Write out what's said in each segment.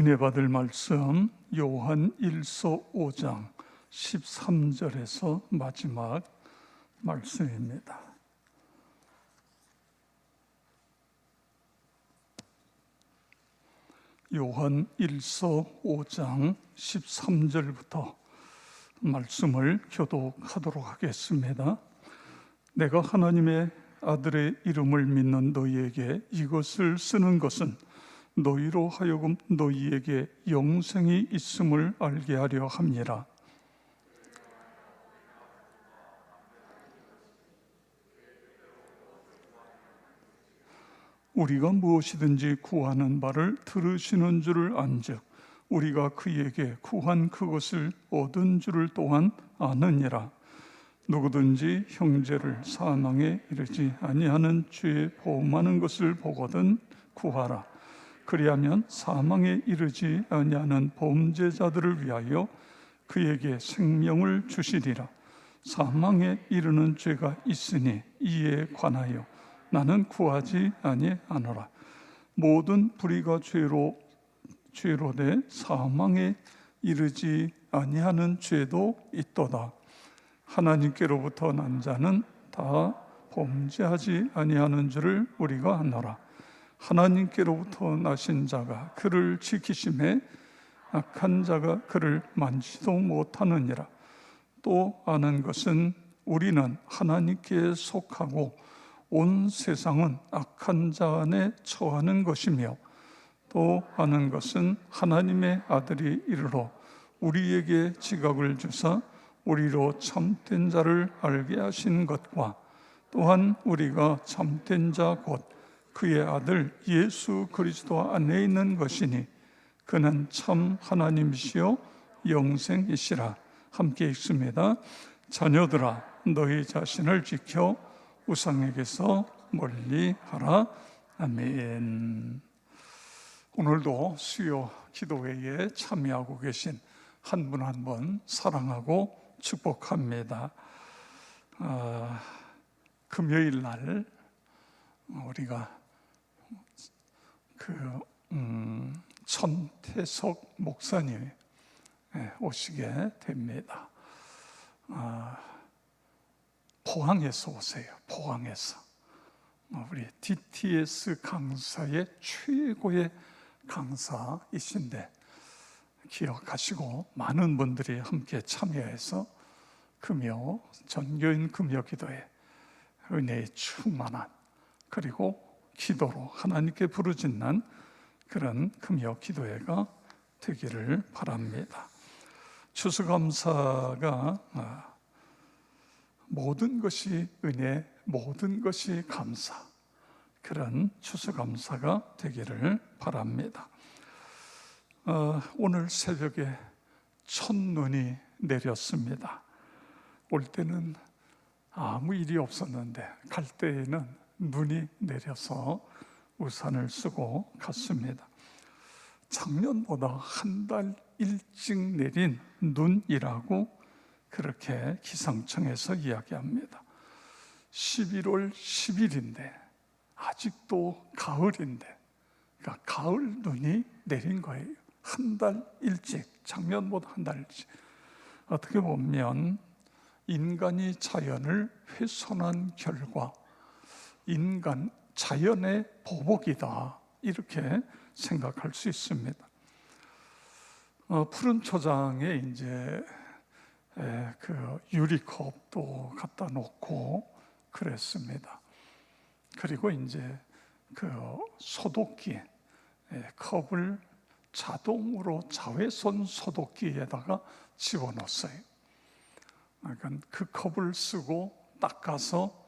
은혜 받을 말씀 요한 1서 5장 13절에서 마지막 말씀입니다. 요한 1서 5장 13절부터 말씀을 교독하도록 하겠습니다. 내가 하나님의 아들의 이름을 믿는 너희에게 이것을 쓰는 것은 너희로 하여금 너희에게 영생이 있음을 알게 하려 함이라. 우리가 무엇이든지 구하는 바를 들으시는 줄을 안즉 우리가 그에게 구한 그것을 얻은 줄을 또한 아느니라. 누구든지 형제를 사망에 이르지 아니하는 죄에 범하는 것을 보거든 구하라. 그리하면 사망에 이르지 아니하는 범죄자들을 위하여 그에게 생명을 주시리라. 사망에 이르는 죄가 있으니 이에 관하여 나는 구하지 아니하노라. 모든 불의가 죄로되 사망에 이르지 아니하는 죄도 있도다. 하나님께로부터 난 자는 다 범죄하지 아니하는 줄을 우리가 아노라. 하나님께로부터 나신 자가 그를 지키심에 악한 자가 그를 만지도 못하느니라. 또 아는 것은 우리는 하나님께 속하고 온 세상은 악한 자 안에 처하는 것이며, 또 아는 것은 하나님의 아들이 이르러 우리에게 지각을 주사 우리로 참된 자를 알게 하신 것과, 또한 우리가 참된 자 곧 그의 아들 예수 그리스도 안에 있는 것이니 그는 참 하나님이시요 영생이시라. 함께 읽습니다. 자녀들아, 너희 자신을 지켜 우상에게서 멀리하라. 아멘. 오늘도 수요 기도회에 참여하고 계신 한 분 한 분 사랑하고 축복합니다. 금요일 날 우리가 천태석 목사님 오시게 됩니다. 포항에서 오세요. 포항에서 우리 DTS 강사의 최고의 강사이신데 기억하시고 많은 분들이 함께 참여해서 금요 전교인 금요 기도에 은혜의 충만한, 그리고 기도로 하나님께 부르짖는 그런 금요 기도회가 되기를 바랍니다. 추수감사가 모든 것이 은혜, 모든 것이 감사, 그런 추수감사가 되기를 바랍니다. 오늘 새벽에 첫눈이 내렸습니다. 올 때는 아무 일이 없었는데 갈 때에는 눈이 내려서 우산을 쓰고 갔습니다. 작년보다 한 달 일찍 내린 눈이라고 그렇게 기상청에서 이야기합니다. 11월 10일인데 아직도 가을인데, 그러니까 가을 눈이 내린 거예요. 한 달 일찍, 작년보다 한 달 일찍. 어떻게 보면 인간이 자연을 훼손한 결과 자연의 보복이다, 이렇게 생각할 수 있습니다. 푸른 초장에 이제 그 유리컵도 갖다 놓고 그랬습니다. 그리고 이제 그 소독기 컵을 자동으로 자외선 소독기에다가 집어넣었어요. 그러니까 그 컵을 쓰고 닦아서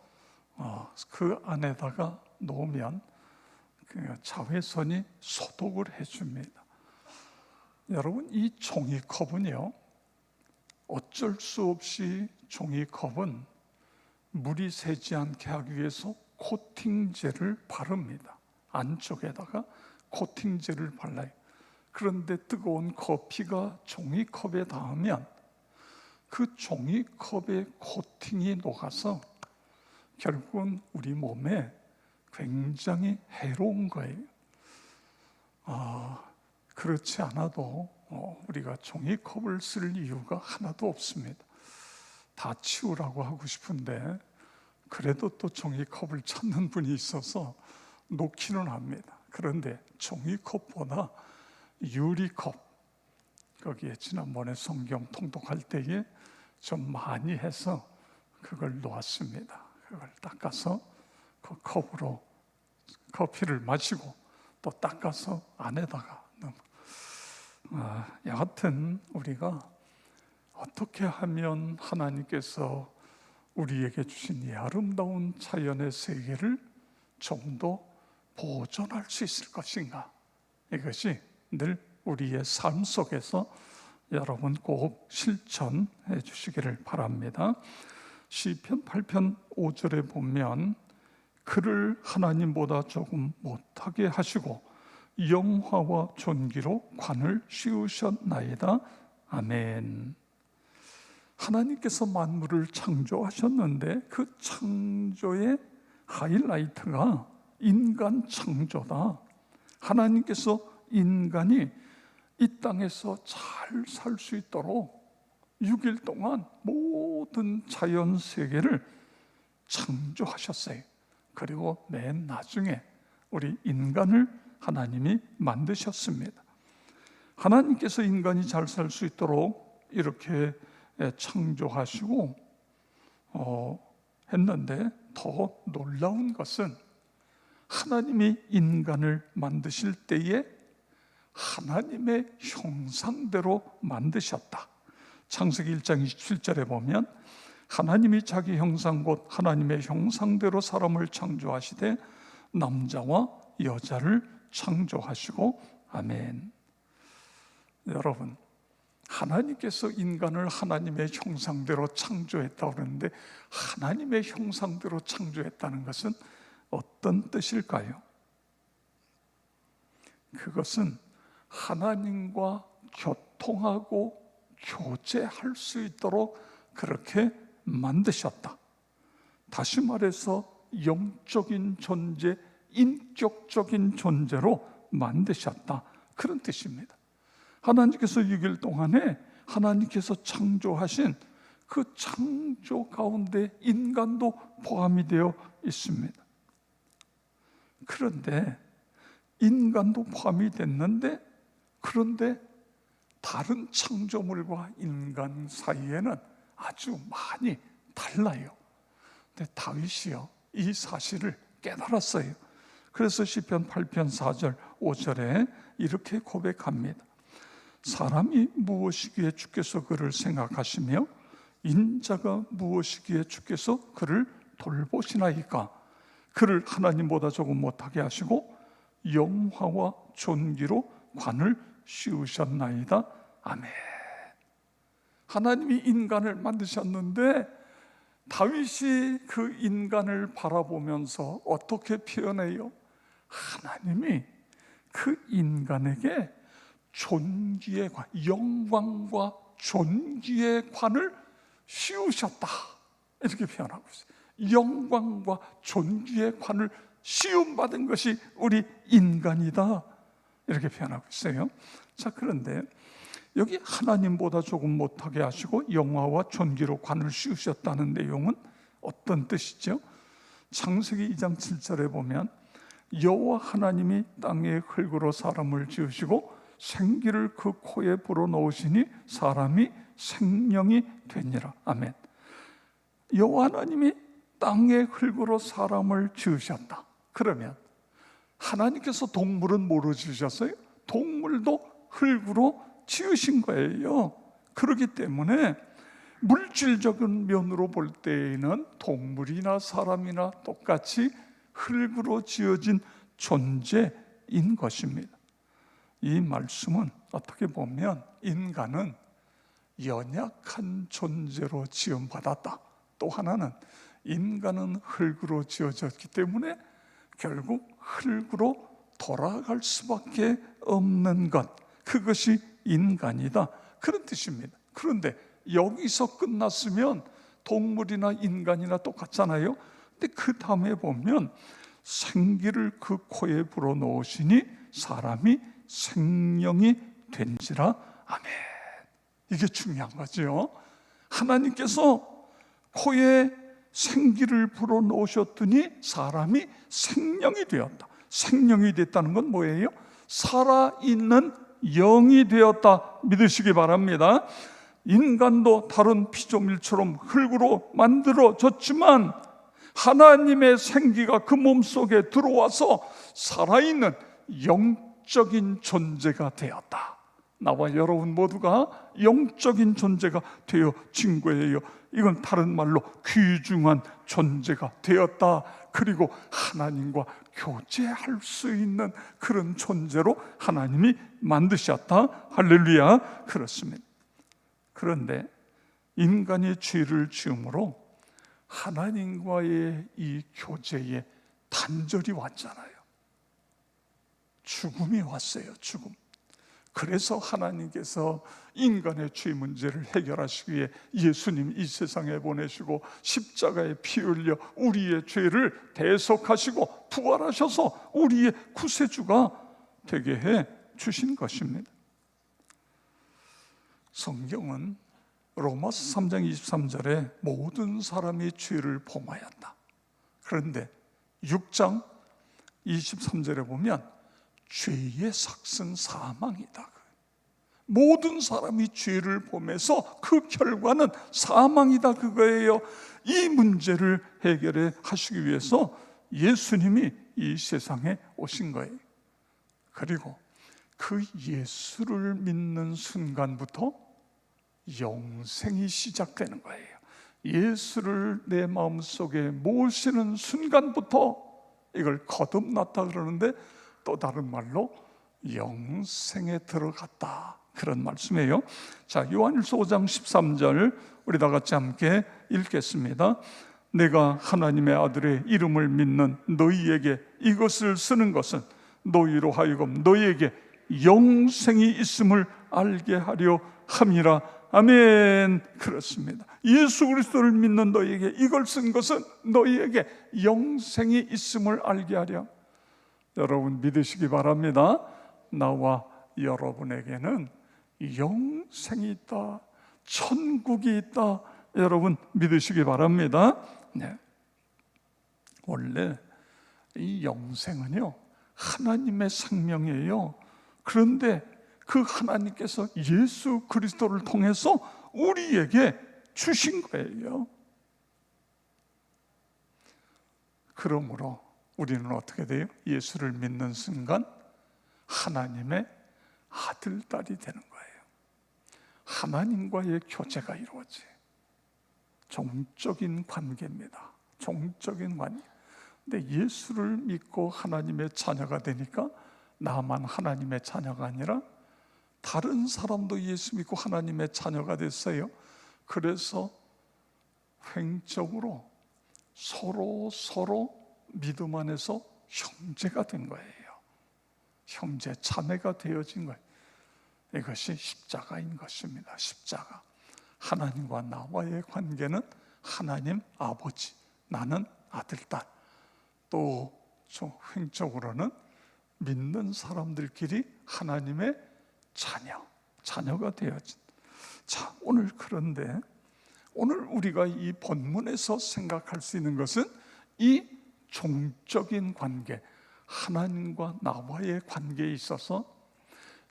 그 안에다가 놓으면 그 자외선이 소독을 해줍니다. 여러분, 이 종이컵은요, 어쩔 수 없이 종이컵은 물이 새지 않게 하기 위해서 코팅제를 바릅니다. 안쪽에다가 코팅제를 발라요. 그런데 뜨거운 커피가 종이컵에 닿으면 그 종이컵의 코팅이 녹아서 결국은 우리 몸에 굉장히 해로운 거예요. 그렇지 않아도 우리가 종이컵을 쓸 이유가 하나도 없습니다. 다 치우라고 하고 싶은데 그래도 또 종이컵을 찾는 분이 있어서 놓기는 합니다. 그런데 종이컵보다 유리컵, 거기에 지난번에 성경 통독할 때에 좀 많이 해서 그걸 놓았습니다. 그걸 닦아서 그 컵으로 커피를 마시고 또 닦아서 안에다가 여하튼 우리가 어떻게 하면 하나님께서 우리에게 주신 이 아름다운 자연의 세계를 좀 더 보존할 수 있을 것인가, 이것이 늘 우리의 삶 속에서 여러분 꼭 실천해 주시기를 바랍니다. 시편 8편 5절에 보면 그를 하나님보다 조금 못하게 하시고 영화와 존귀로 관을 씌우셨나이다. 아멘. 하나님께서 만물을 창조하셨는데 그 창조의 하이라이트가 인간 창조다. 하나님께서 인간이 이 땅에서 잘 살 수 있도록 6일 동안 모든 자연 세계를 창조하셨어요. 그리고 맨 나중에 우리 인간을 하나님이 만드셨습니다. 하나님께서 인간이 잘 살 수 있도록 이렇게 창조하시고 했는데 더 놀라운 것은 하나님이 인간을 만드실 때에 하나님의 형상대로 만드셨다. 창세기 1장 27절에 보면 하나님이 자기 형상 곧 하나님의 형상대로 사람을 창조하시되 남자와 여자를 창조하시고 아멘. 여러분, 하나님께서 인간을 하나님의 형상대로 창조했다고 그러는데 하나님의 형상대로 창조했다는 것은 어떤 뜻일까요? 그것은 하나님과 교통하고 교제할 수 있도록 그렇게 만드셨다. 다시 말해서 영적인 존재, 인격적인 존재로 만드셨다, 그런 뜻입니다. 하나님께서 6일 동안에 하나님께서 창조하신 그 창조 가운데 인간도 포함이 되어 있습니다. 그런데 인간도 포함이 됐는데 그런데 다른 창조물과 인간 사이에는 아주 많이 달라요. 근데 다윗이요, 이 사실을 깨달았어요. 그래서 시편 8편 4절 5절에 이렇게 고백합니다. 사람이 무엇이기에 주께서 그를 생각하시며 인자가 무엇이기에 주께서 그를 돌보시나이까. 그를 하나님보다 조금 못하게 하시고 영화와 존귀로 관을 씌우셨나이다. 아멘. 하나님이 인간을 만드셨는데 다윗이 그 인간을 바라보면서 어떻게 표현해요? 하나님이 그 인간에게 존귀의 관, 영광과 존귀의 관을 씌우셨다, 이렇게 표현하고 있어요. 영광과 존귀의 관을 씌움받은 것이 우리 인간이다, 이렇게 표현하고 있어요. 자, 그런데 여기 하나님보다 조금 못하게 하시고 영화와 존귀로 관을 씌우셨다는 내용은 어떤 뜻이죠? 창세기 2장 7절에 보면 여호와 하나님이 땅의 흙으로 사람을 지으시고 생기를 그 코에 불어넣으시니 사람이 생명이 되니라. 아멘. 여호와 하나님이 땅의 흙으로 사람을 지으셨다. 그러면 하나님께서 동물은 뭐로 지으셨어요? 동물도 흙으로 지으신 거예요. 그렇기 때문에 물질적인 면으로 볼 때에는 동물이나 사람이나 똑같이 흙으로 지어진 존재인 것입니다. 이 말씀은 어떻게 보면 인간은 연약한 존재로 지음받았다. 또 하나는 인간은 흙으로 지어졌기 때문에 결국 흙으로 돌아갈 수밖에 없는 것, 그것이 인간이다, 그런 뜻입니다. 그런데 여기서 끝났으면 동물이나 인간이나 똑같잖아요. 근데 그 다음에 보면 생기를 그 코에 불어넣으시니 사람이 생명이 된지라. 아멘. 이게 중요한 거죠. 하나님께서 코에 생기를 불어넣으셨더니 사람이 생명이 되었다. 생명이 됐다는 건 뭐예요? 살아있는 영이 되었다 믿으시기 바랍니다. 인간도 다른 피조물처럼 흙으로 만들어졌지만 하나님의 생기가 그 몸속에 들어와서 살아있는 영적인 존재가 되었다. 나와 여러분 모두가 영적인 존재가 되어진 거예요. 이건 다른 말로 귀중한 존재가 되었다. 그리고 하나님과 교제할 수 있는 그런 존재로 하나님이 만드셨다. 할렐루야. 그렇습니다. 그런데 인간이 죄를 지음으로 하나님과의 이 교제에 단절이 왔잖아요. 죽음이 왔어요. 죽음. 그래서 하나님께서 인간의 죄 문제를 해결하시기 위해 예수님 이 세상에 보내시고 십자가에 피 흘려 우리의 죄를 대속하시고 부활하셔서 우리의 구세주가 되게 해 주신 것입니다. 성경은 로마서 3장 23절에 모든 사람이 죄를 범하였다. 그런데 6장 23절에 보면 죄의 삭은 사망이다. 모든 사람이 죄를 범해서 그 결과는 사망이다 그거예요. 이 문제를 해결해 하시기 위해서 예수님이 이 세상에 오신 거예요. 그리고 그 예수를 믿는 순간부터 영생이 시작되는 거예요. 예수를 내 마음속에 모시는 순간부터 이걸 거듭났다 그러는데 또 다른 말로 영생에 들어갔다 그런 말씀이에요. 자, 요한일서 5장 13절 우리 다 같이 함께 읽겠습니다. 내가 하나님의 아들의 이름을 믿는 너희에게 이것을 쓰는 것은 너희로 하여금 너희에게 영생이 있음을 알게 하려 함이라. 아멘. 그렇습니다. 예수 그리스도를 믿는 너희에게 이걸 쓴 것은 너희에게 영생이 있음을 알게 하려. 여러분 믿으시기 바랍니다. 나와 여러분에게는 영생이 있다, 천국이 있다. 여러분 믿으시기 바랍니다. 네. 원래 이 영생은요 하나님의 생명이에요. 그런데 그 하나님께서 예수 그리스도를 통해서 우리에게 주신 거예요. 그러므로 우리는 어떻게 돼요? 예수를 믿는 순간 하나님의 아들, 딸이 되는 거예요. 하나님과의 교제가 이루어져요. 종적인 관계입니다. 종적인 관계. 근데 예수를 믿고 하나님의 자녀가 되니까 나만 하나님의 자녀가 아니라 다른 사람도 예수 믿고 하나님의 자녀가 됐어요. 그래서 횡적으로 서로 믿음 안에서 형제가 된 거예요. 형제 자매가 되어진 거예요. 이것이 십자가인 것입니다. 십자가. 하나님과 나와의 관계는 하나님 아버지, 나는 아들, 딸. 또 횡적으로는 믿는 사람들끼리 하나님의 자녀가 되어진. 자, 오늘 그런데 오늘 우리가 이 본문에서 생각할 수 있는 것은 이 종적인 관계, 하나님과 나와의 관계에 있어서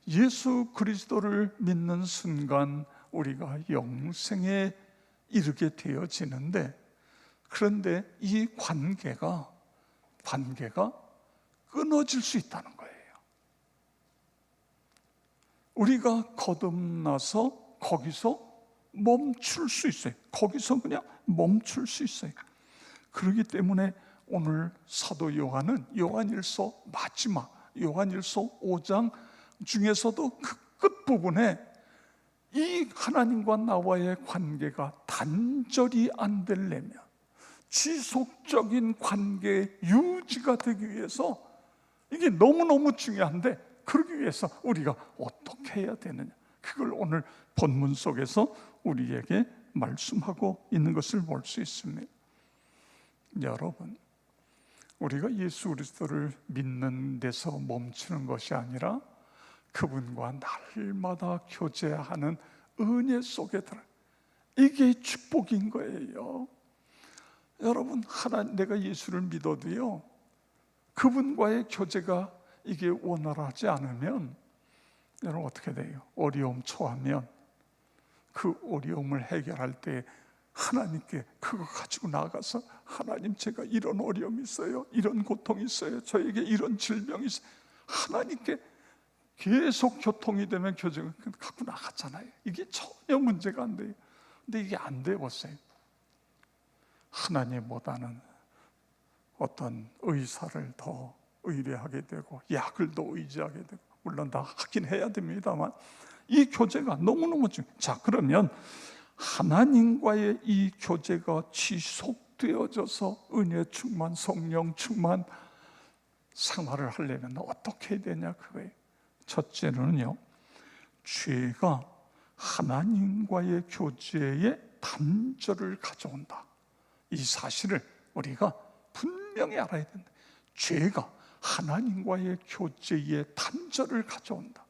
예수 그리스도를 믿는 순간 우리가 영생에 이르게 되어지는데, 그런데 이 관계가 끊어질 수 있다는 거예요. 우리가 거듭나서 거기서 멈출 수 있어요. 거기서 그냥 멈출 수 있어요. 그렇기 때문에 오늘 사도 요한은 요한일서 마지막 요한일서 5장 중에서도 그 끝부분에 이 하나님과 나와의 관계가 단절이 안 되려면, 지속적인 관계 유지가 되기 위해서 이게 너무너무 중요한데, 그러기 위해서 우리가 어떻게 해야 되느냐, 그걸 오늘 본문 속에서 우리에게 말씀하고 있는 것을 볼 수 있습니다. 여러분, 우리가 예수 그리스도를 믿는 데서 멈추는 것이 아니라 그분과 날마다 교제하는 은혜 속에 들어. 이게 축복인 거예요. 여러분, 내가 예수를 믿어도요, 그분과의 교제가 이게 원활하지 않으면 여러분 어떻게 돼요? 어려움 처하면 그 어려움을 해결할 때 하나님께 그거 가지고 나가서, 하나님, 제가 이런 어려움이 있어요, 이런 고통이 있어요, 저에게 이런 질병이 있어요, 하나님께 계속 교통이 되면 교제가 갖고 나갔잖아요. 이게 전혀 문제가 안 돼요. 근데 이게 안 돼 보세요. 하나님보다는 어떤 의사를 더 의뢰하게 되고 약을 더 의지하게 되고, 물론 다 하긴 해야 됩니다만 이 교제가 너무너무 중요해요. 자, 그러면 하나님과의 이 교제가 지속되어져서 은혜 충만, 성령 충만 생활을 하려면 어떻게 해야 되냐, 그거예요. 첫째는요, 죄가 하나님과의 교제에 단절을 가져온다. 이 사실을 우리가 분명히 알아야 된다. 죄가 하나님과의 교제에 단절을 가져온다.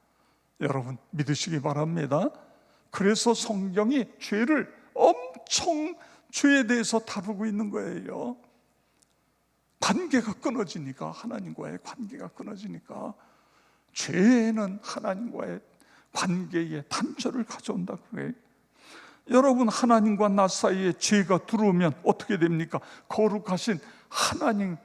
여러분 믿으시기 바랍니다. 그래서 성경이 죄를 엄청, 죄에 대해서 다루고 있는 거예요. 관계가 끊어지니까, 하나님과의 관계가 끊어지니까 죄는 하나님과의 관계에 단절을 가져온다 그거예요. 여러분, 하나님과 나 사이에 죄가 들어오면 어떻게 됩니까? 거룩하신 하나님,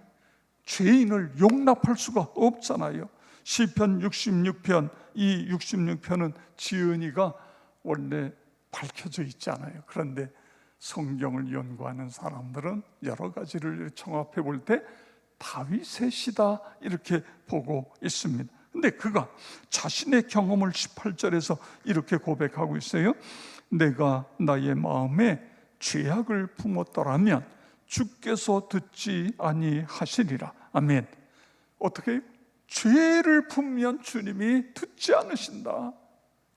죄인을 용납할 수가 없잖아요. 시편 66편, 이 66편은 지은이가 원래 밝혀져 있지 않아요. 그런데 성경을 연구하는 사람들은 여러 가지를 청합해 볼 때 다윗의 시다 이렇게 보고 있습니다. 근데 그가 자신의 경험을 18절에서 이렇게 고백하고 있어요. 내가 나의 마음에 죄악을 품었더라면 주께서 듣지 아니하시리라. 아멘. 어떻게? 죄를 품면 주님이 듣지 않으신다.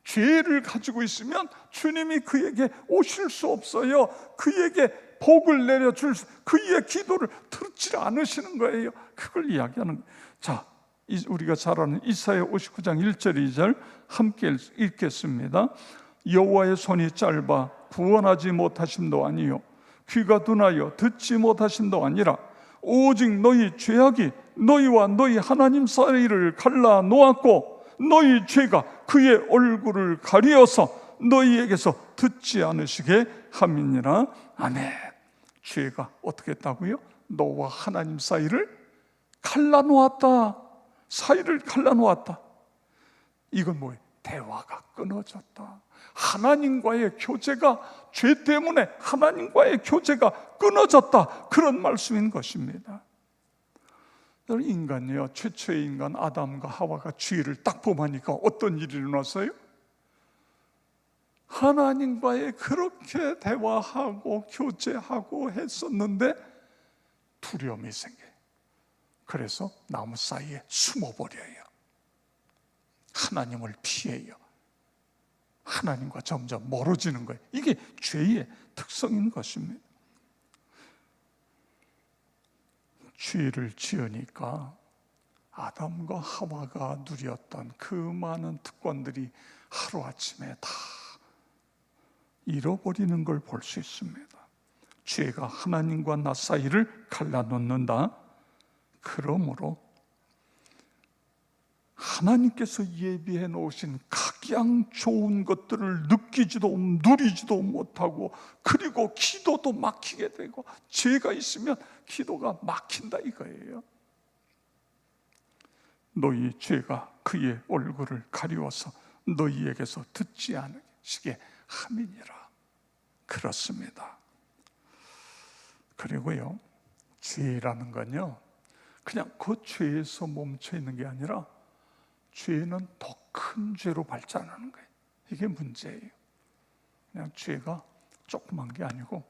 죄를 가지고 있으면 주님이 그에게 오실 수 없어요. 그에게 복을 내려줄, 그의 기도를 듣지 않으시는 거예요. 그걸 이야기하는 거예요. 자, 우리가 잘 아는 이사야 59장 1절 2절 함께 읽겠습니다. 여호와의 손이 짧아 구원하지 못하심도 아니요 귀가 둔하여 듣지 못하심도 아니라 오직 너희 죄악이 너희와 너희 하나님 사이를 갈라 놓았고 너희 죄가 그의 얼굴을 가리어서 너희에게서 듣지 않으시게 함이니라. 아멘. 죄가 어떻게 했다고요? 너와 하나님 사이를 갈라 놓았다. 사이를 갈라 놓았다. 이건 뭐예요? 대화가 끊어졌다. 하나님과의 교제가, 죄 때문에 하나님과의 교제가 끊어졌다. 그런 말씀인 것입니다. 인간이요, 최초의 인간 아담과 하와가 죄를 딱 범하니까 어떤 일이 일어났어요? 하나님과의 그렇게 대화하고 교제하고 했었는데 두려움이 생겨요. 그래서 나무 사이에 숨어버려요. 하나님을 피해요. 하나님과 점점 멀어지는 거예요. 이게 죄의 특성인 것입니다. 죄를 지으니까 아담과 하와가 누렸던 그 많은 특권들이 하루아침에 다 잃어버리는 걸 볼 수 있습니다. 죄가 하나님과 나 사이를 갈라놓는다. 그러므로 하나님께서 예비해 놓으신 각양 좋은 것들을 누리지도 못하고, 그리고 기도도 막히게 되고, 죄가 있으면 기도가 막힌다 이거예요. 너희 죄가 그의 얼굴을 가리워서 너희에게서 듣지 않으시게 함이니라. 그렇습니다. 그리고요, 죄라는 건요, 그냥 그 죄에서 멈춰 있는 게 아니라 죄는 더 큰 죄로 발전하는 거예요. 이게 문제예요. 그냥 죄가 조그만 게 아니고,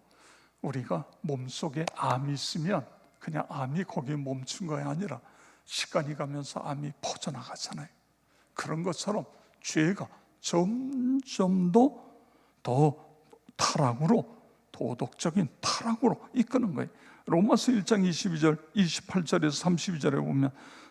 우리가 몸속에 암이 있으면 그냥 암이 거기에 멈춘 거야 아니라 시간이 가면서 암이 퍼져나가잖아요. 그런 것처럼 죄가 점점 더 타락으로, 도덕적인 타락으로 이끄는 거예요. 로마서 1장 22절, 28절에서 32절에 보면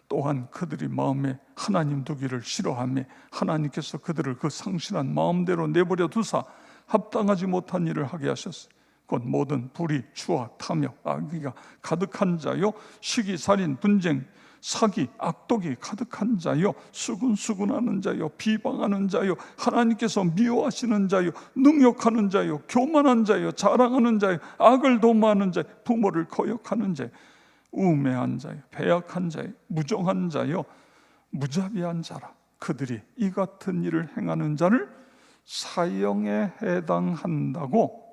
또한 그들이 마음에 하나님 두기를 싫어하며 하나님께서 그들을 그 상실한 마음대로 내버려 두사 합당하지 못한 일을 하게 하셨어요. 곧 모든 불의, 추악, 탐욕, 악의가 가득한 자요, 시기, 살인, 분쟁, 사기, 악독이 가득한 자요, 수군수군하는 자요, 비방하는 자요, 하나님께서 미워하시는 자요, 능욕하는 자요, 교만한 자요, 자랑하는 자요, 악을 도모하는 자요, 부모를 거역하는 자요, 우매한 자요, 배약한 자요, 무정한 자요, 무자비한 자라. 그들이 이 같은 일을 행하는 자를 사형에 해당한다고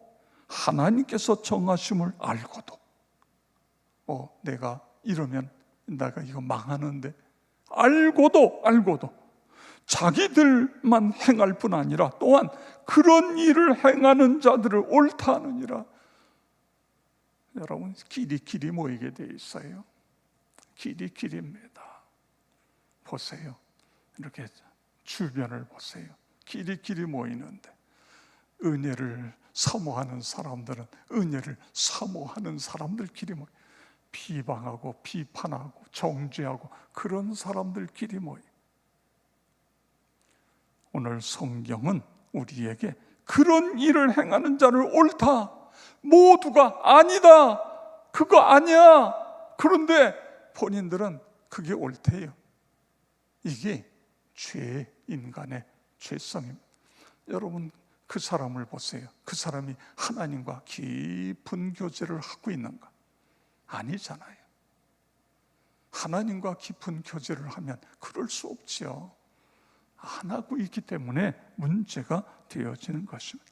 하나님께서 정하심을 알고도 내가 이러면 내가 이거 망하는데 알고도 자기들만 행할 뿐 아니라 또한 그런 일을 행하는 자들을 옳다 하느니라. 여러분, 길이 모이게 돼 있어요. 길입니다. 보세요. 이렇게 주변을 보세요. 길이 모이는데 은혜를 사모하는 사람들은 은혜를 사모하는 사람들끼리 모여, 비방하고 비판하고 정죄하고 그런 사람들끼리 모여. 오늘 성경은 우리에게 그런 일을 행하는 자를 옳다, 모두가 아니다, 그거 아니야, 그런데 본인들은 그게 옳대요. 이게 인간의 죄성입니다. 여러분, 그 사람을 보세요. 그 사람이 하나님과 깊은 교제를 하고 있는가? 아니잖아요. 하나님과 깊은 교제를 하면 그럴 수 없지요. 안 하고 있기 때문에 문제가 되어지는 것입니다.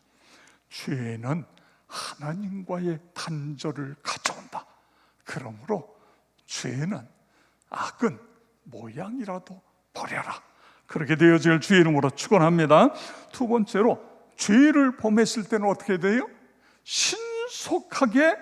죄는 하나님과의 단절을 가져온다. 그러므로 죄는, 악은 모양이라도 버려라. 그렇게 되어질 주의 이름으로 축원합니다. 두 번째로, 죄를 범했을 때는 어떻게 돼요? 신속하게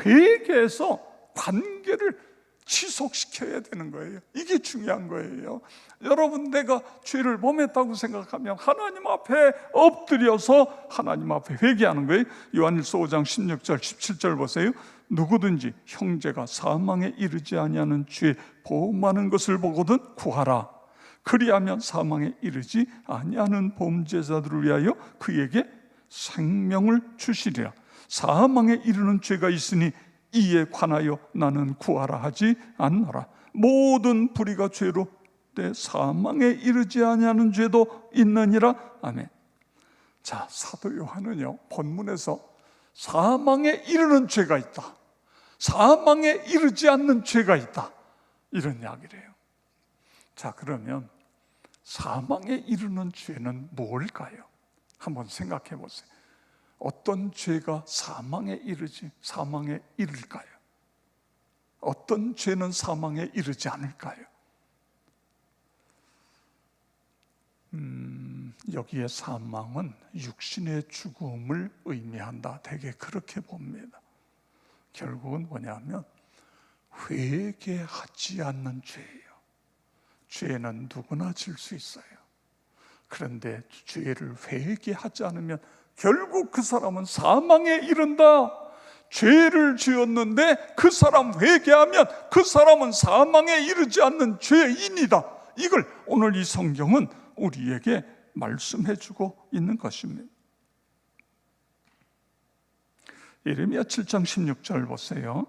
회개해서 관계를 지속시켜야 되는 거예요. 이게 중요한 거예요. 여러분, 내가 죄를 범했다고 생각하면 하나님 앞에 엎드려서 하나님 앞에 회개하는 거예요. 요한일서 5장 16절 17절 보세요. 누구든지 형제가 사망에 이르지 아니하는 죄 범하는 것을 보거든 구하라. 그리하면 사망에 이르지 아니하는 범죄자들을 위하여 그에게 생명을 주시리라. 사망에 이르는 죄가 있으니 이에 관하여 나는 구하라 하지 않노라. 모든 불의가 죄로 때 사망에 이르지 아니하는 죄도 있느니라. 아멘. 자, 사도 요한은요, 본문에서 사망에 이르는 죄가 있다, 사망에 이르지 않는 죄가 있다, 이런 이야기를 해요. 자, 그러면 사망에 이르는 죄는 뭘까요? 한번 생각해 보세요. 어떤 죄가 사망에 이를까요? 어떤 죄는 사망에 이르지 않을까요? 여기에 사망은 육신의 죽음을 의미한다. 되게 그렇게 봅니다. 결국은 뭐냐면 회개하지 않는 죄예요. 죄는 누구나 질 수 있어요. 그런데 죄를 회개하지 않으면 결국 그 사람은 사망에 이른다. 죄를 지었는데 그 사람 회개하면 그 사람은 사망에 이르지 않는 죄인이다. 이걸 오늘 이 성경은 우리에게 말씀해 주고 있는 것입니다. 예레미야 7장 16절 보세요.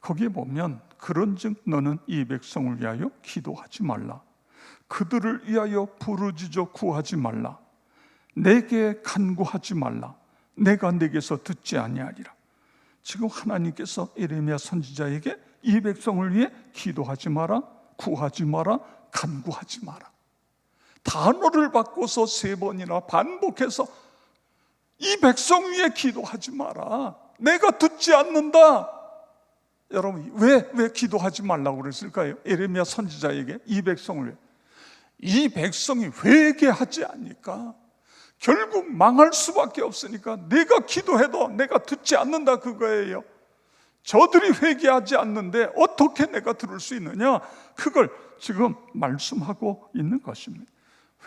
거기에 보면 그런즉 너는 이 백성을 위하여 기도하지 말라. 그들을 위하여 부르짖어 구하지 말라. 내게 간구하지 말라. 내가 내게서 듣지 아니하리라. 지금 하나님께서 예레미야 선지자에게 이 백성을 위해 기도하지 마라, 구하지 마라, 간구하지 마라. 단어를 바꿔서 3번이나 반복해서 이 백성 위해 기도하지 마라. 내가 듣지 않는다. 여러분, 왜 기도하지 말라고 그랬을까요? 예레미야 선지자에게 이 백성을 위해. 이 백성이 회개하지 않으니까 결국 망할 수밖에 없으니까 내가 기도해도 내가 듣지 않는다, 그거예요. 저들이 회개하지 않는데 어떻게 내가 들을 수 있느냐? 그걸 지금 말씀하고 있는 것입니다.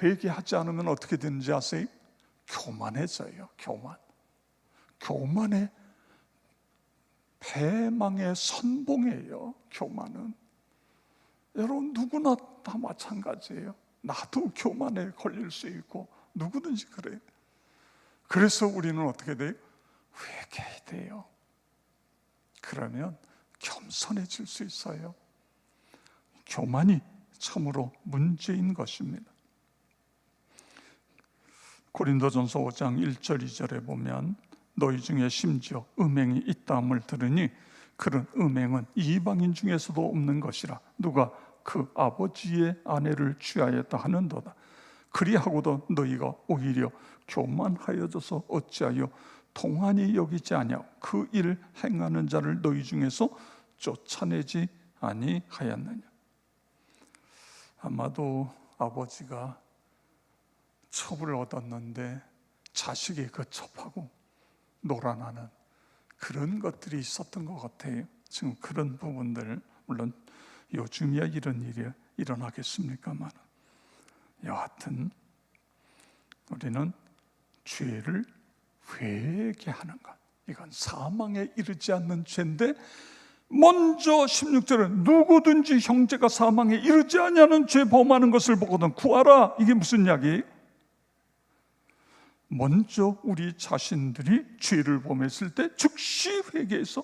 회개하지 않으면 어떻게 되는지 아세요? 교만해져요. 교만의 패망의 선봉이에요. 교만은 여러분 누구나 다 마찬가지예요. 나도 교만에 걸릴 수 있고 누구든지 그래요. 그래서 우리는 어떻게 돼요? 회개해야 돼요. 그러면 겸손해질 수 있어요. 교만이 참으로 문제인 것입니다. 고린도전서 5장 1절 2절에 보면 너희 중에 심지어 음행이 있다함을 들으니 그런 음행은 이방인 중에서도 없는 것이라 누가 그 아버지의 아내를 취하였다 하는도다. 그리하고도 너희가 오히려 교만하여져서 어찌하여 통한이 여기지 아니하고 그 일 행하는 자를 너희 중에서 쫓아내지 아니하였느냐. 아마도 아버지가 첩을 얻었는데 자식이 그 첩하고 놀아나는 그런 것들이 있었던 것 같아요. 지금 그런 부분들, 물론 요즘이야 이런 일이 일어나겠습니까만, 여하튼 우리는 죄를 회개하는 것, 이건 사망에 이르지 않는 죄인데, 먼저 16절에 누구든지 형제가 사망에 이르지 아니하는 죄 범하는 것을 보거든 구하라. 이게 무슨 이야기예요? 먼저 우리 자신들이 죄를 범했을 때 즉시 회개해서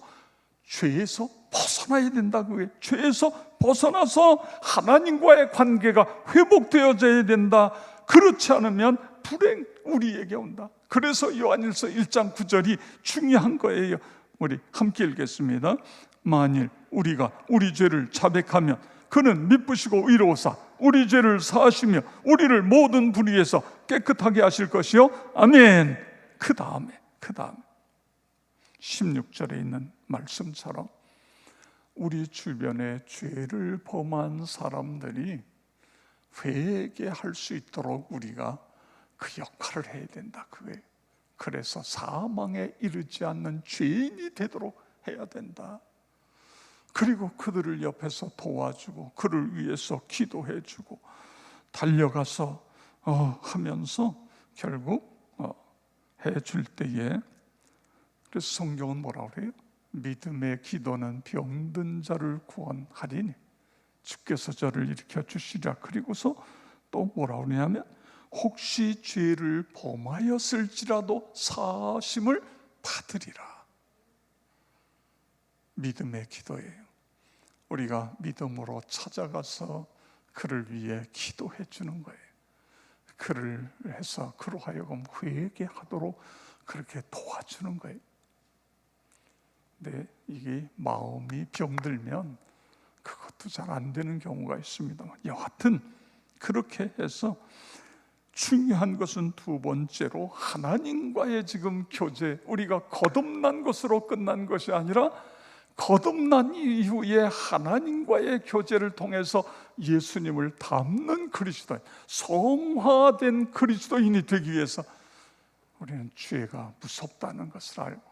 죄에서 벗어나야 된다. 그게 죄에서 벗어나서 하나님과의 관계가 회복되어져야 된다. 그렇지 않으면 불행 우리에게 온다. 그래서 요한일서 1장 9절이 중요한 거예요. 우리 함께 읽겠습니다. 만일 우리가 우리 죄를 자백하면 그는 미쁘시고 의로우사 우리 죄를 사하시며 우리를 모든 불의에서 깨끗하게 하실 것이요. 아멘. 그 다음에 16절에 있는 말씀처럼 우리 주변에 죄를 범한 사람들이 회개할 수 있도록 우리가 그 역할을 해야 된다. 그거예요. 그래서 사망에 이르지 않는 죄인이 되도록 해야 된다. 그리고 그들을 옆에서 도와주고 그를 위해서 기도해주고 달려가서 하면서 결국 해줄 때에, 그래서 성경은 뭐라고 그래요? 믿음의 기도는 병든 자를 구원하리니 주께서 저를 일으켜 주시리라. 그리고서 또 뭐라고 그러냐면 혹시 죄를 범하였을지라도 사하심을 받으리라. 믿음의 기도예요. 우리가 믿음으로 찾아가서 그를 위해 기도해 주는 거예요. 그를 해서 그로 하여금 회개하도록 그렇게 도와주는 거예요. 근데 이게 마음이 병들면 그것도 잘 안 되는 경우가 있습니다. 여하튼 그렇게 해서 중요한 것은 두 번째로 하나님과의 지금 교제, 우리가 거듭난 것으로 끝난 것이 아니라 거듭난 이후에 하나님과의 교제를 통해서 예수님을 닮는 그리스도인, 성화된 그리스도인이 되기 위해서 우리는 죄가 무섭다는 것을 알고,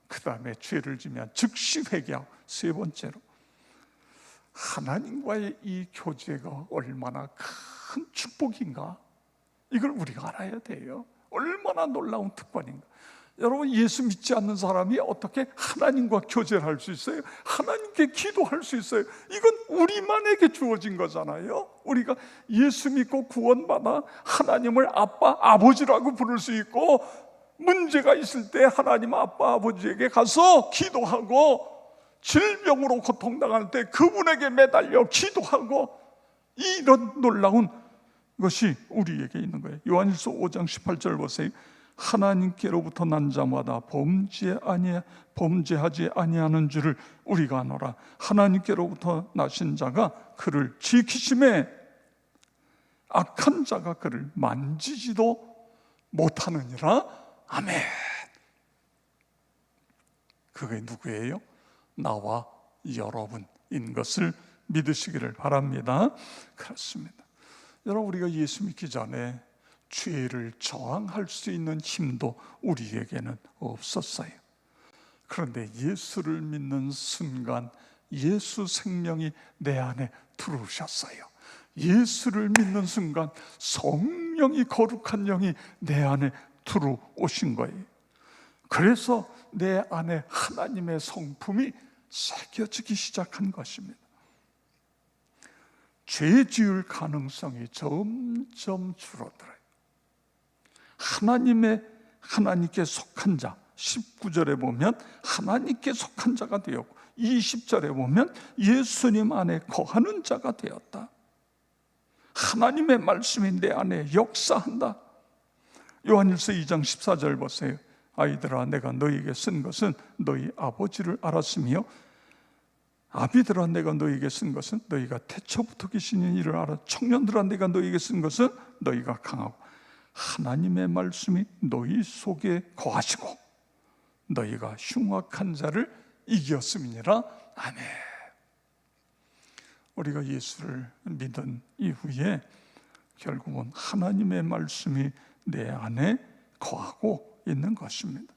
그 다음에 죄를 지면 즉시 회개하고, 세 번째로 하나님과의 이 교제가 얼마나 큰 축복인가, 이걸 우리가 알아야 돼요. 얼마나 놀라운 특권인가. 여러분, 예수 믿지 않는 사람이 어떻게 하나님과 교제를 할 수 있어요? 하나님께 기도할 수 있어요? 이건 우리만에게 주어진 거잖아요. 우리가 예수 믿고 구원받아 하나님을 아빠, 아버지라고 부를 수 있고, 문제가 있을 때 하나님 아빠, 아버지에게 가서 기도하고, 질병으로 고통당할 때 그분에게 매달려 기도하고, 이런 놀라운 것이 우리에게 있는 거예요. 요한일서 5장 18절 보세요. 하나님께로부터 난 자마다 범죄하지 아니하는 줄을 우리가 아노라. 하나님께로부터 나신 자가 그를 지키심에 악한 자가 그를 만지지도 못하느니라. 아멘. 그게 누구예요? 나와 여러분인 것을 믿으시기를 바랍니다. 그렇습니다. 여러분, 우리가 예수 믿기 전에 죄를 저항할 수 있는 힘도 우리에게는 없었어요. 그런데 예수를 믿는 순간 예수 생명이 내 안에 들어오셨어요. 예수를 믿는 순간 성령이, 거룩한 영이 내 안에 들어오신 거예요. 그래서 내 안에 하나님의 성품이 새겨지기 시작한 것입니다. 죄 지을 가능성이 점점 줄어들어요. 하나님께 속한 자, 19절에 보면 하나님께 속한 자가 되었고 20절에 보면 예수님 안에 거하는 자가 되었다. 하나님의 말씀이 내 안에 역사한다. 요한일서 2장 14절 보세요. 아이들아, 내가 너희에게 쓴 것은 너희 아버지를 알았으며 아비들아, 내가 너희에게 쓴 것은 너희가 태초부터 계신 이를 알아. 청년들아, 내가 너희에게 쓴 것은 너희가 강하고 하나님의 말씀이 너희 속에 거하시고 너희가 흉악한 자를 이겼음이니라. 아멘. 우리가 예수를 믿은 이후에 결국은 하나님의 말씀이 내 안에 거하고 있는 것입니다.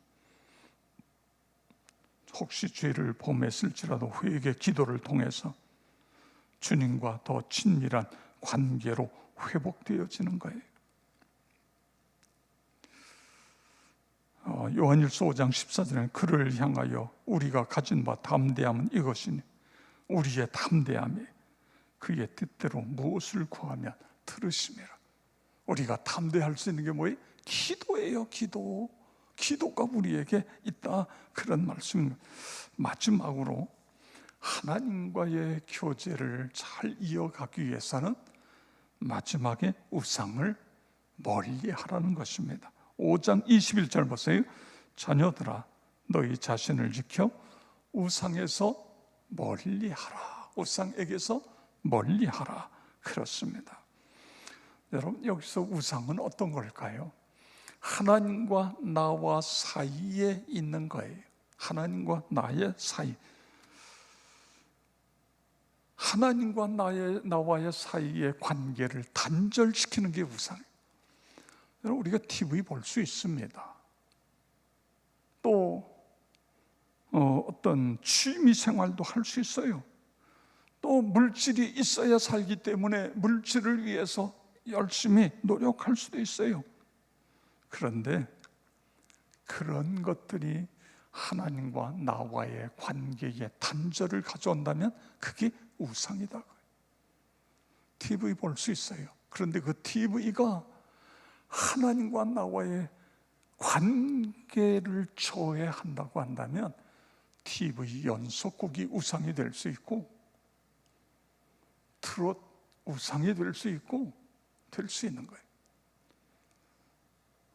혹시 죄를 범했을지라도 회개 기도를 통해서 주님과 더 친밀한 관계로 회복되어지는 거예요. 요한일서 5장 14절에 그를 향하여 우리가 가진 바 담대함은 이것이니 우리의 담대함이 그의 뜻대로 무엇을 구하면 들으심이라. 우리가 담대할 수 있는 게 뭐예요? 기도예요. 기도가 우리에게 있다, 그런 말씀입니다. 마지막으로 하나님과의 교제를 잘 이어가기 위해서는 마지막에 우상을 멀리하라는 것입니다. 5장 21절 보세요. 자녀들아, 너희 자신을 지켜 우상에서 멀리하라. 우상에게서 멀리하라. 그렇습니다. 여러분, 여기서 우상은 어떤 걸까요? 하나님과 나와 사이에 있는 거예요. 하나님과 나의 사이. 하나님과 나와의 사이의 관계를 단절시키는 게 우상이에요. 여러분, 우리가 TV 볼 수 있습니다. 또 어떤 취미 생활도 할 수 있어요. 또 물질이 있어야 살기 때문에 물질을 위해서 열심히 노력할 수도 있어요. 그런데 그런 것들이 하나님과 나와의 관계에 단절을 가져온다면 그게 우상이다. TV 볼 수 있어요. 그런데 그 TV가 하나님과 나와의 관계를 저해한다고 한다면 TV 연속곡이 우상이 될 수 있고 트롯 우상이 될 수 있고 될 수 있는 거예요.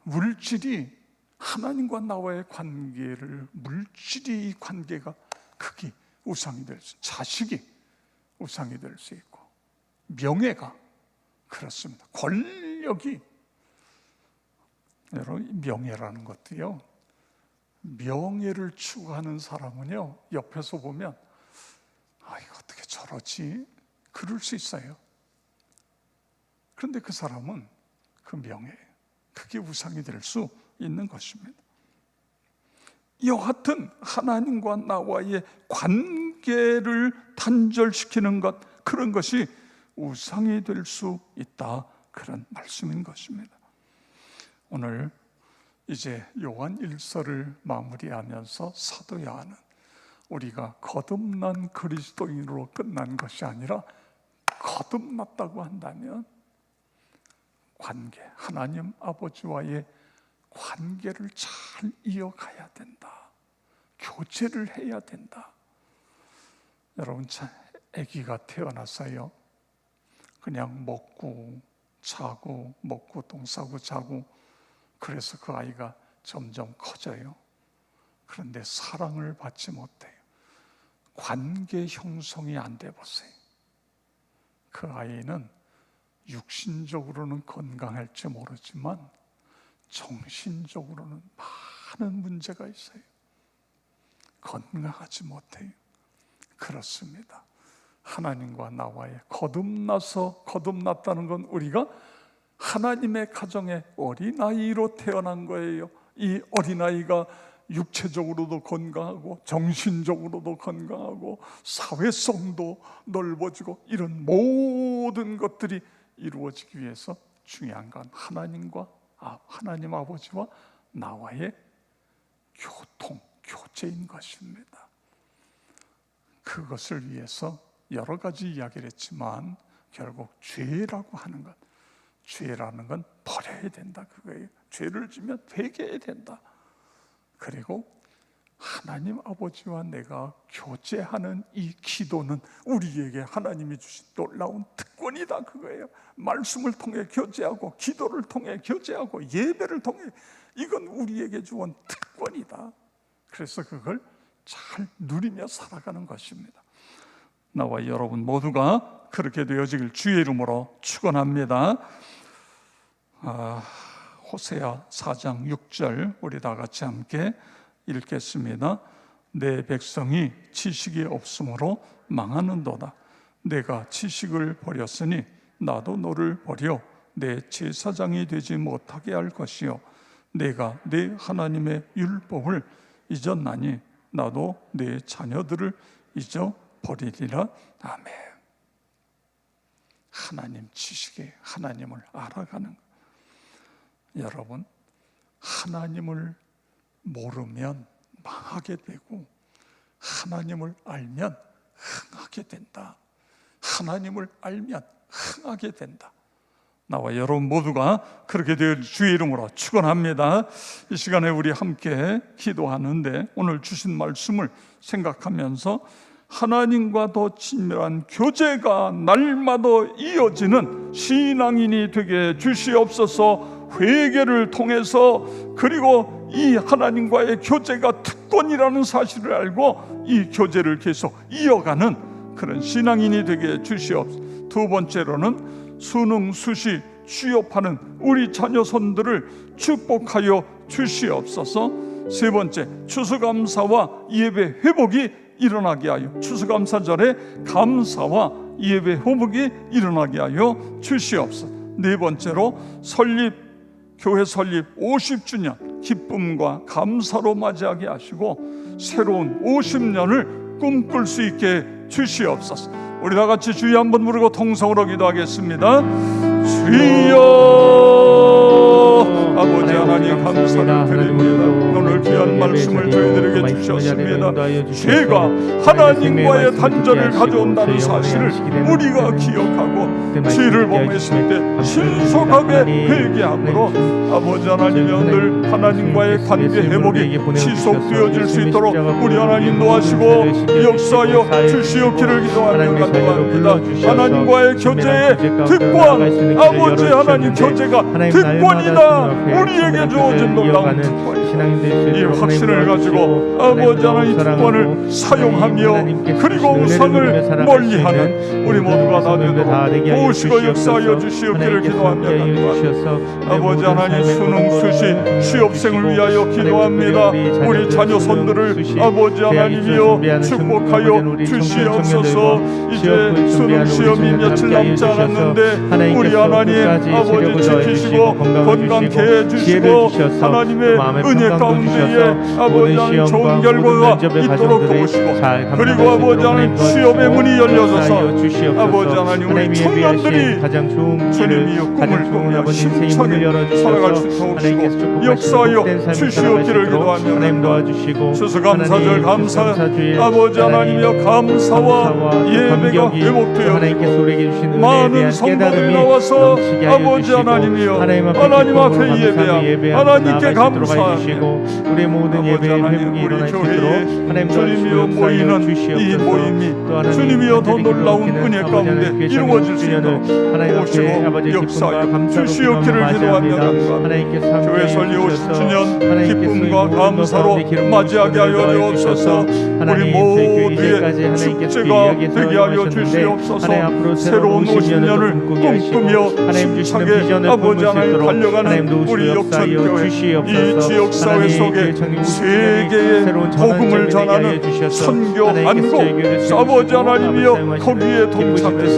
물질이 하나님과 나와의 관계를 물질이 이 관계가 크게 우상이 될 수, 자식이 우상이 될 수 있고 명예가 그렇습니다. 권력이, 여러분, 명예라는 것도요, 명예를 추구하는 사람은요 옆에서 보면 이거 어떻게 저러지? 그럴 수 있어요. 그런데 그 사람은 그 명예, 그게 우상이 될 수 있는 것입니다. 여하튼 하나님과 나와의 관계를 단절시키는 것, 그런 것이 우상이 될 수 있다, 그런 말씀인 것입니다. 오늘 이제 요한 1서를 마무리하면서 사도 요한은 우리가 거듭난 그리스도인으로 끝난 것이 아니라 거듭났다고 한다면 관계, 하나님 아버지와의 관계를 잘 이어가야 된다. 교제를 해야 된다. 여러분, 아기가 태어났어요. 그냥 먹고 자고 먹고 똥 싸고 자고, 그래서 그 아이가 점점 커져요. 그런데 사랑을 받지 못해요. 관계 형성이 안 돼 보세요. 그 아이는 육신적으로는 건강할지 모르지만 정신적으로는 많은 문제가 있어요. 건강하지 못해요. 그렇습니다. 하나님과 나와의 거듭났다는 건 우리가 하나님의 가정의 어린아이로 태어난 거예요. 이 어린아이가 육체적으로도 건강하고 정신적으로도 건강하고 사회성도 넓어지고, 이런 모든 것들이 이루어지기 위해서 중요한 건 하나님 아버지와 나와의 교제인 것입니다. 그것을 위해서 여러 가지 이야기를 했지만 결국 죄라고 하는 것, 죄라는 건 버려야 된다 그거예요. 죄를 지면 회개해야 된다. 그리고 하나님 아버지와 내가 교제하는 이 기도는 우리에게 하나님이 주신 놀라운 특권이다 그거예요. 말씀을 통해 교제하고, 기도를 통해 교제하고, 예배를 통해, 이건 우리에게 주은 특권이다. 그래서 그걸 잘 누리며 살아가는 것입니다. 나와 여러분 모두가 그렇게 되어지길 주의 이름으로 축원합니다. 호세아 4장 6절 우리 다 같이 함께 읽겠습니다. 내 백성이 지식이 없으므로 망하는도다. 내가 지식을 버렸으니 나도 너를 버려 내 제사장이 되지 못하게 할 것이요 내가 내 하나님의 율법을 잊었나니 나도 내 자녀들을 잊어버리리라. 아멘. 하나님 지식에 하나님을 알아가는 것. 여러분, 하나님을 모르면 망하게 되고 하나님을 알면 흥하게 된다. 하나님을 알면 흥하게 된다. 나와 여러분 모두가 그렇게 될 주의 이름으로 축원합니다. 이 시간에 우리 함께 기도하는데 오늘 주신 말씀을 생각하면서 하나님과 더 친밀한 교제가 날마다 이어지는 신앙인이 되게 주시옵소서. 회개를 통해서, 그리고 이 하나님과의 교제가 특권이라는 사실을 알고 이 교제를 계속 이어가는 그런 신앙인이 되게 주시옵소서. 두 번째로는 수능 수시 취업하는 우리 자녀손들을 축복하여 주시옵소서. 세 번째, 추수감사와 예배 회복이 일어나게 하여, 추수감사절에 감사와 예배 회복이 일어나게 하여 주시옵소서. 네 번째로 교회 설립 50주년 기쁨과 감사로 맞이하게 하시고 새로운 50년을 꿈꿀 수 있게 주시옵소서. 우리 다 같이 주여 한번 부르고 통성으로 기도하겠습니다. 주여, 아버지 하나님 감사를 드립니다. 오늘 귀한 말씀을 저희들에게 주셨습니다. 죄가 하나님과의 단절을 가져온다는 사실을 우리가 기억하고 죄를 범했을 때 신속하게 회개함으로 아버지 하나님의 늘 하나님과의 관계 회복이 지속되어질 수 있도록 우리 하나님 도와시고 역사하여 주시옵기를 기도하며 간구합니다. 하나님과의 교제의 특권, 아버지 하나님 교제가 특권이다. 우리에게 주어진 놀라운 특권, 이 확신을 가지고 아버지 하나님 특권을 사용하며 그리고 우상을 멀리하는 우리 모두가 다 되도록 도우시고 역사하여 주시옵기를 기도하며 간구합니다. 아버지 하나님 수능 수시 취업생을 위하여 기도합니다. 우리 자녀손들을 아버지 하나님이여 축복하여 주시옵소서. 이제 수능 시험이 며칠 남지 않았는데 우리 하나님 아버지 지키시고 건강케 해주시고 하나님의 은혜 가운데에 아버지 하나님 좋은 결과가 있도록 도우시고, 그리고 아버지 하나님 취업의 문이 열려져서 아버지 하나님 우리 청년들이 주님이여 꿈을 꾸며 힘차게 살아갈 수 있도록 도우시고 역사하여 주시옵기를 기도하며 추수감사절 감사 아버지 하나님이여 감사와 예배가 회복되어 많은 성도들이 나와서 아버지 하나님이여 하나님 앞에 예배하며 하나님께 감사하시고 우리 모든 예배의 회복이 일어날 수 있도록 주님이여 모이는 이 모임이 주님이여 더 놀라운 은혜 가운데 이루어질 수 있도록 도우시고 역사하여 주시옵기를 기도하며 간구합니다. 교회 설립 50주년 기쁨과 감사로 맞이하게 하여 주옵소서. 우리 모두의 축제가 되게 하여 주시옵소서. 새로운 50년을 꿈꾸며 힘차게 아버지 하나님 달려가는 우리 역천교회, 이 지역사회 속에 세계의 복음을 전하는 선교 안고 아버지 하나님이여 거기에 동참해서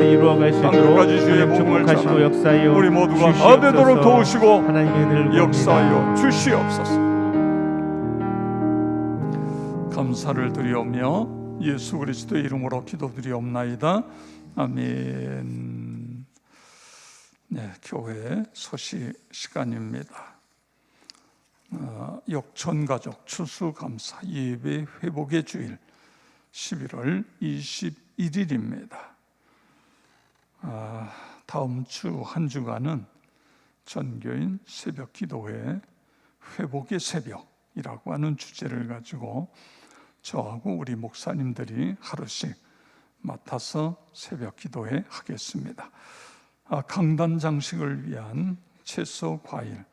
땅끝까지 주의 복음을 전하는 우리 모두가 다 되도록 도우시고 역사하여 주시옵소서. 감사를 드리오며 예수 그리스도의 이름으로 기도드리옵나이다. 아멘. 네, 교회 소식 시간입니다. 역천가족 추수감사 예배 회복의 주일 11월 21일입니다. 다음 주 한 주간은 전교인 새벽 기도회 회복의 새벽이라고 하는 주제를 가지고 저하고 우리 목사님들이 하루씩 맡아서 새벽 기도회 하겠습니다. 강단 장식을 위한 채소, 과일,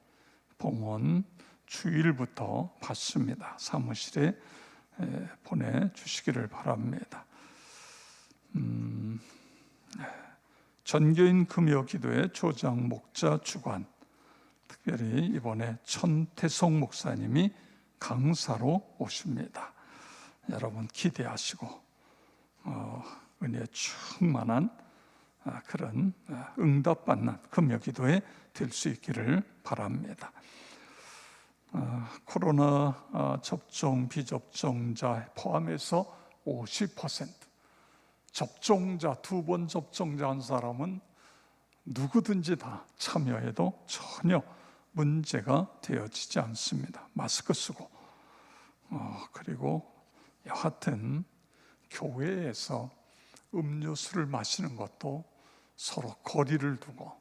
봉헌 주일부터 받습니다. 사무실에 보내주시기를 바랍니다. 전교인 금요 기도회 조장 목자 주관, 특별히 이번에 천태성 목사님이 강사로 오십니다. 여러분 기대하시고 은혜 충만한 그런 응답받는 금요 기도회 될 수 있기를 바랍니다. 코로나 접종 비접종자 포함해서 50%, 접종자 2번 접종자 한 사람은 누구든지 다 참여해도 전혀 문제가 되어지지 않습니다. 마스크 쓰고 그리고 여하튼 교회에서 음료수를 마시는 것도 서로 거리를 두고,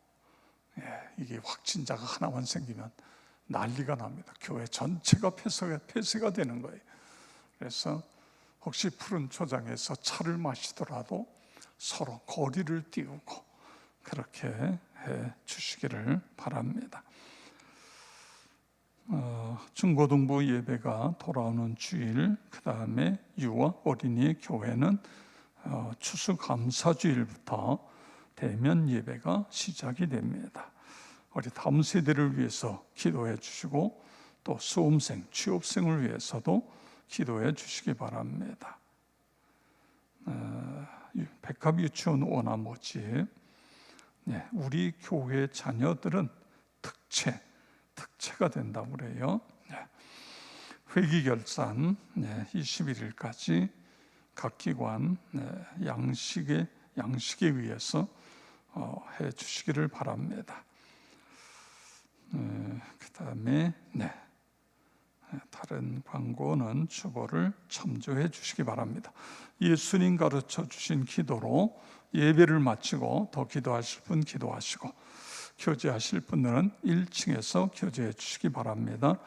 이게 확진자가 하나만 생기면 난리가 납니다. 교회 전체가 폐쇄가 되는 거예요. 그래서 혹시 푸른 초장에서 차를 마시더라도 서로 거리를 띄우고 그렇게 해 주시기를 바랍니다. 중고등부 예배가 돌아오는 주일, 그 다음에 유아 어린이 교회는 추수감사주일부터 대면 예배가 시작이 됩니다. 우리 다음 세대를 위해서 기도해 주시고 또 수험생, 취업생을 위해서도 기도해 주시기 바랍니다. 백합유치원 원화 모집, 우리 교회 자녀들은 특채가 된다고 그래요. 회기결산 21일까지 각 기관 양식에 의해서 해 주시기를 바랍니다. 그 다음에 다른 광고는 주보를 참조해 주시기 바랍니다. 예수님 가르쳐 주신 기도로 예배를 마치고 더 기도하실 분 기도하시고, 교제하실 분들은 1층에서 교제해 주시기 바랍니다.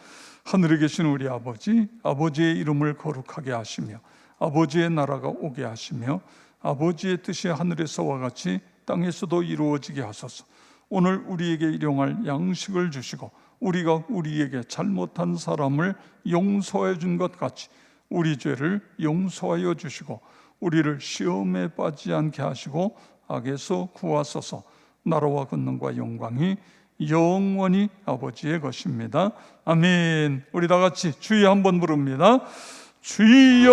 하늘에 계신 우리 아버지, 아버지의 이름을 거룩하게 하시며 아버지의 나라가 오게 하시며 아버지의 뜻이 하늘에서와 같이 땅에서도 이루어지게 하소서. 오늘 우리에게 일용할 양식을 주시고 우리가 우리에게 잘못한 사람을 용서해 준 것 같이 우리 죄를 용서하여 주시고 우리를 시험에 빠지지 않게 하시고 악에서 구하소서. 나라와 권능과 영광이 영원히 아버지의 것입니다. 아멘. 우리 다 같이 주여 한번 부릅니다. 주여.